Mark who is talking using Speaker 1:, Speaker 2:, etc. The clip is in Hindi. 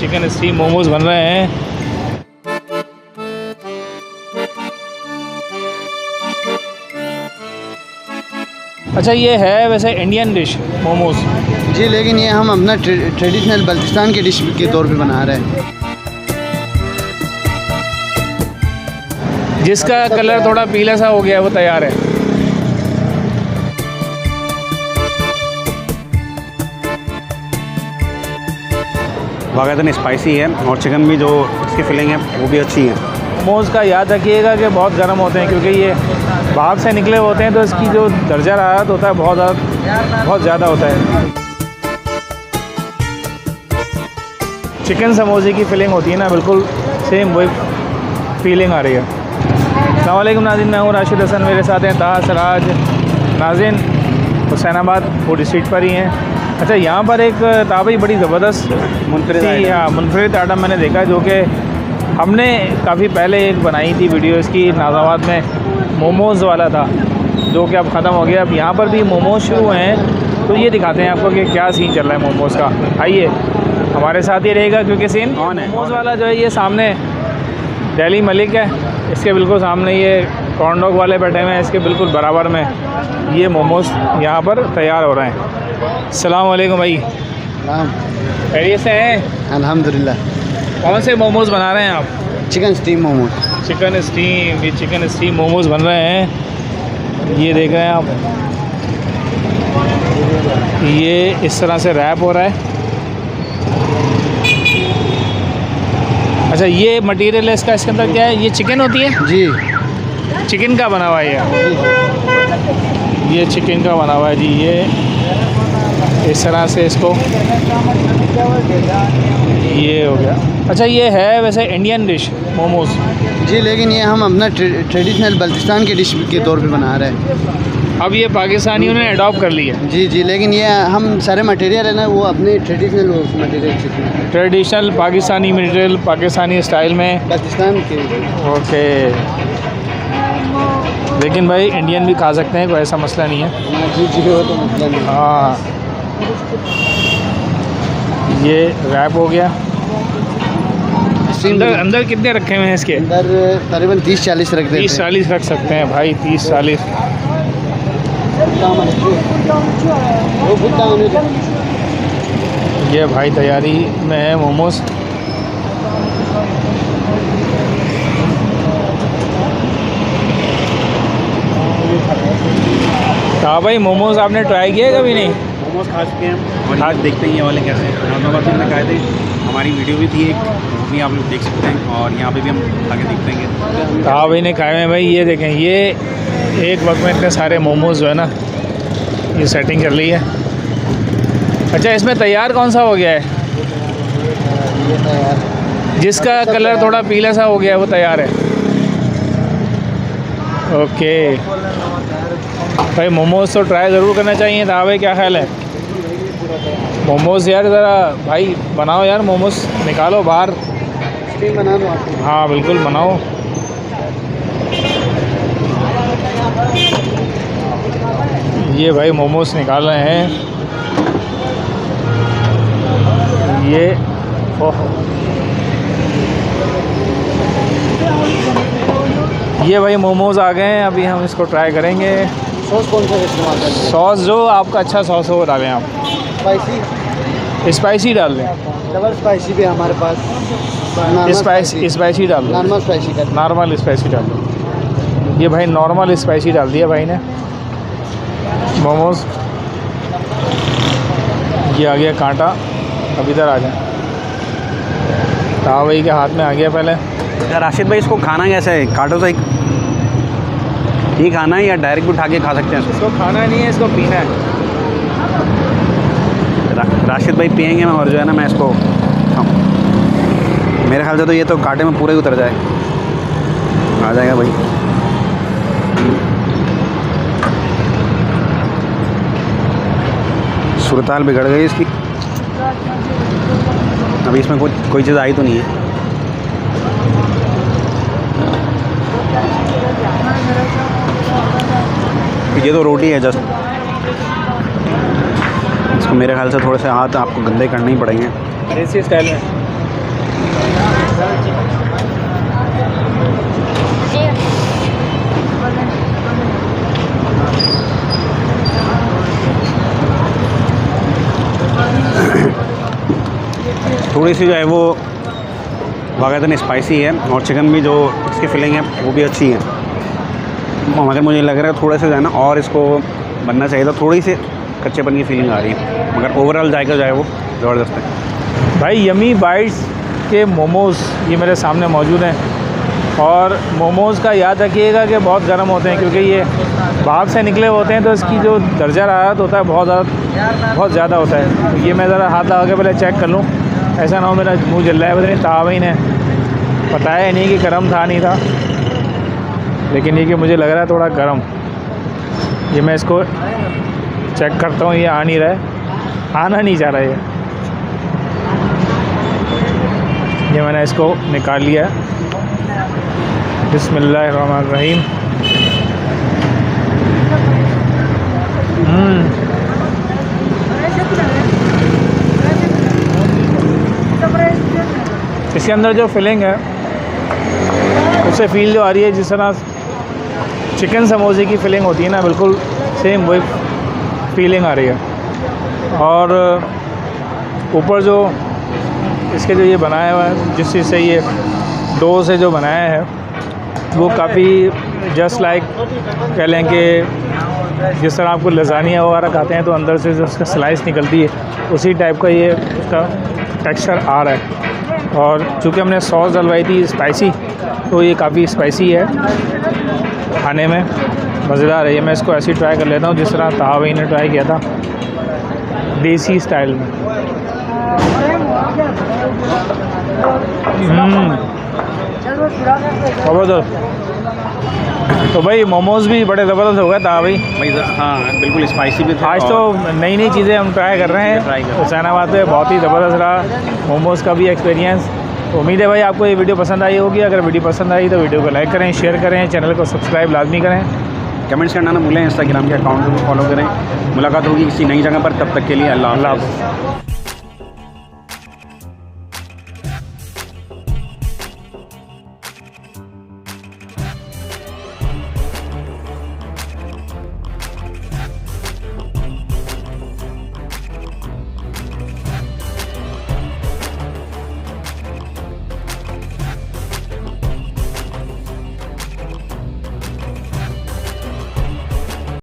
Speaker 1: चिकन स्टीम मोमोज बन रहे हैं। अच्छा, ये है वैसे इंडियन डिश मोमोज
Speaker 2: जी, लेकिन ये हम अपना ट्रेडिशनल बल्तिस्तान की डिश के तौर पे बना रहे हैं,
Speaker 1: जिसका कलर थोड़ा पीला सा हो गया है, वो तैयार है।
Speaker 3: वाक़ई स्पाइसी है और चिकन भी जो इसकी फिलिंग है वो भी अच्छी है।
Speaker 1: मोमोज का याद रखिएगा कि बहुत गर्म होते हैं, क्योंकि ये बाहर से निकले होते हैं, तो इसकी जो दर्जा हरारत होता है बहुत ज़्यादा होता है। चिकन समोसे की फीलिंग होती है ना, बिल्कुल सेम वही फीलिंग आ रही है। अस्सलाम वालेकुम नाज़रीन, मैं हूँ राशिद हसन, मेरे साथ हैं ताहा सराज। नाज़रीन हुसैनाबाद फूड स्ट्रीट पर ही हैं। अच्छा, यहाँ पर एक ताबी बड़ी ज़बरदस्त मुनफरिद आइटम मैंने देखा, जो कि हमने काफ़ी पहले एक बनाई थी वीडियो इसकी, नाज़ाबाद में मोमोज़ वाला था, जो कि अब ख़त्म हो गया। अब यहाँ पर भी मोमोज़ शुरू हैं, तो ये दिखाते हैं आपको कि क्या सीन चल रहा है मोमोज़ का। आइए हमारे साथ ही रहेगा, क्योंकि सीन मोमोज़ वाला जो है ये सामने दिल्ली मलिक है, इसके बिल्कुल सामने ये कॉर्न डॉग वाले बैठे हुए हैं, इसके बिल्कुल बराबर में ये मोमोज़ यहाँ पर तैयार हो रहे हैं। अस्सलाम वालेकुम भाई, खैरियत से हैं?
Speaker 2: अल्हम्दुलिल्लाह।
Speaker 1: कौन से मोमोज़ बना रहे हैं आप?
Speaker 2: Chicken steam momos.
Speaker 1: Chicken steam, ये चिकन स्टीम मोमोज़ बन रहे हैं, ये देख रहे हैं आप। ये इस तरह से रैप हो रहा है। अच्छा, ये मटेरियल है इसका, इसके अंदर क्या है? ये चिकन होती है
Speaker 2: जी,
Speaker 1: चिकन का बना हुआ है ये चिकन का बना हुआ है जी। ये इस तरह से इसको ये हो गया। अच्छा, ये है वैसे इंडियन डिश मोमोज़
Speaker 2: जी, लेकिन ये हम अपना ट्रेडिशनल बल्तिस्तान की डिश के तौर पे बना रहे हैं।
Speaker 1: अब ये पाकिस्तानियों ने अडॉप्ट कर लिया।
Speaker 2: जी जी, लेकिन ये हम सारे मटेरियल है ना, वो अपने traditional material,
Speaker 1: traditional Pakistani material, Pakistani style में
Speaker 2: पाकिस्तान के।
Speaker 1: ओके, लेकिन भाई इंडियन भी खा सकते हैं, कोई ऐसा मसला नहीं है।
Speaker 2: जी जी, वो तो मसला नहीं।
Speaker 1: हाँ, ये रैप हो गया। अंदर कितने रखे हुए हैं इसके?
Speaker 2: अंदर तकरीबन 30-40 रख देते हैं।
Speaker 1: 30-40 रख सकते हैं भाई, 30-40। ये भाई तैयारी में है मोमोज़। हाँ भाई, मोमोज़ आपने ट्राई किए कभी? नहीं,
Speaker 3: मोमोज खा चुके हैं और आज देखते हैं ये वाले कैसे हैं। नाज़ाबाद में खाए थे, हमारी वीडियो भी थी एक, भी आप लोग देख सकते हैं, और यहाँ पे भी हम आगे देखते हैं।
Speaker 1: हाँ भाई ने खाए हैं भाई। ये देखें, ये एक वक्त में इतने सारे मोमोज़ जो है ना, ये सेटिंग चल रही है। अच्छा, इसमें तैयार कौन सा हो गया है? जिसका कलर थोड़ा पीला सा हो गया है, वो तैयार है। ओके भाई, मोमोज़ तो ट्राई ज़रूर करना चाहिए था भाई, क्या ख्याल है? मोमोज़ यार ज़रा भाई बनाओ यार, मोमोज़ निकालो बाहर,
Speaker 2: स्टीम बना दो आप।
Speaker 1: हाँ बिल्कुल बनाओ। ये भाई मोमोज़ निकाल रहे हैं ये। ओह, ये भाई मोमोज़ आ गए हैं, अभी हम इसको ट्राई करेंगे।
Speaker 2: सॉस कौन सा इस्तेमाल करते हैं?
Speaker 1: सॉस जो आपका अच्छा सॉस हो वो डालें आप।
Speaker 2: स्पाइसी,
Speaker 1: स्पाइसी डाल दें।
Speaker 2: डबल स्पाइसी भी हमारे पास।
Speaker 1: स्पाइसी डाल दें,
Speaker 2: नॉर्मल स्पाइसी कर।
Speaker 1: नॉर्मल स्पाइसी डाल दें। ये भाई नॉर्मल स्पाइसी डाल दिया भाई ने मोमोज़। ये आ गया कांटा, अब इधर आ जाए। हाँ भाई के हाथ में आ गया पहले।
Speaker 3: राशिद भाई, इसको खाना कैसे है? कांटों से ही खाना है या डायरेक्ट उठा के खा सकते हैं इसको?
Speaker 1: खाना नहीं है, इसको पीना है।
Speaker 3: राशिद भाई पियेंगे मैं, और जो है ना मैं इसको मेरे ख्याल से तो ये तो कांटे में पूरे उतर जाए, आ जाएगा भाई। सूरत-हाल बिगड़ गई इसकी। अभी इसमें कोई चीज़ आई तो नहीं है। ये तो रोटी है जस्ट। इसको मेरे ख्याल से थोड़े से हाथ आपको गंदे करने ही पड़ेंगे।
Speaker 1: देसी स्टाइल में
Speaker 3: थोड़ी सी जो है वो वाक़ई स्पाइसी है और चिकन भी जो इसकी फिलिंग है वो भी अच्छी है, मगर मुझे लग रहा है थोड़ा सा जो है ना और इसको बनना चाहिए था, थोड़ी सी कच्चेपन की फीलिंग आ रही है, मगर ओवरऑल जायका जो है वो ज़बरदस्त है।
Speaker 1: भाई यमी बाइट्स के मोमोज़ ये मेरे सामने मौजूद हैं और मोमोज़ का याद रखिएगा कि बहुत गर्म होते हैं, क्योंकि ये भाप से निकले होते हैं तो इसकी जो दर्जा हरारत होता है बहुत ज़्यादा होता है। ये मैं ज़रा हाथ लगा के पहले चेक कर लूँ, ऐसा ना हो मेरा मुंह जल रहा है, पता नहीं तावा ही ने बताया नहीं कि गर्म था नहीं था, लेकिन ये कि मुझे लग रहा है थोड़ा गर्म। ये मैं इसको चेक करता हूँ, ये आ नहीं रहा है, आना नहीं चाह रहा है ये मैंने इसको निकाल लिया है। बिस्मिल्लाहिर्रहमानिर्रहीम। इसके अंदर जो फिलिंग है उससे फील जो आ रही है जिस तरह चिकन समोसे की फीलिंग होती है ना, बिल्कुल सेम वही फीलिंग आ रही है। और ऊपर जो इसके जो ये बनाया हुआ है, जिस चीज़ से ये डो से जो बनाया है वो काफ़ी जस्ट लाइक कह लें कि जिस तरह आपको लज़ानिया वगैरह खाते हैं तो अंदर से जो उसका स्लाइस निकलती है उसी टाइप का ये उसका टेक्सचर आ रहा है। और चूँकि हमने सॉस डलवाई थी स्पाइसी, तो ये काफ़ी स्पाइसी है, खाने में मज़ेदार है। ये मैं इसको ऐसे ही ट्राई कर लेता हूँ जिस तरह ताहा भाई ने ट्राई किया था, देसी स्टाइल में। ज़बरदस्त। तो भाई मोमोज़ भी बड़े ज़बरदस्त हो गए ताहा भाई।
Speaker 3: हाँ बिल्कुल स्पाइसी भी था।
Speaker 1: आज तो नई नई चीज़ें हम ट्राई कर रहे हैं हुसैनाबाद पे, बहुत ही ज़बरदस्त रहा मोमोज़ का भी एक्सपीरियंस। उम्मीद है भाई आपको ये वीडियो पसंद आई होगी। अगर वीडियो पसंद आई तो वीडियो को लाइक करें, शेयर करें, चैनल को सब्सक्राइब लाजमी करें,
Speaker 3: कमेंट्स करना ना भूलें, इंस्टाग्राम के अकाउंट को फॉलो करें। मुलाकात होगी किसी नई जगह पर, तब तक के लिए अल्लाह हाफ़िज़।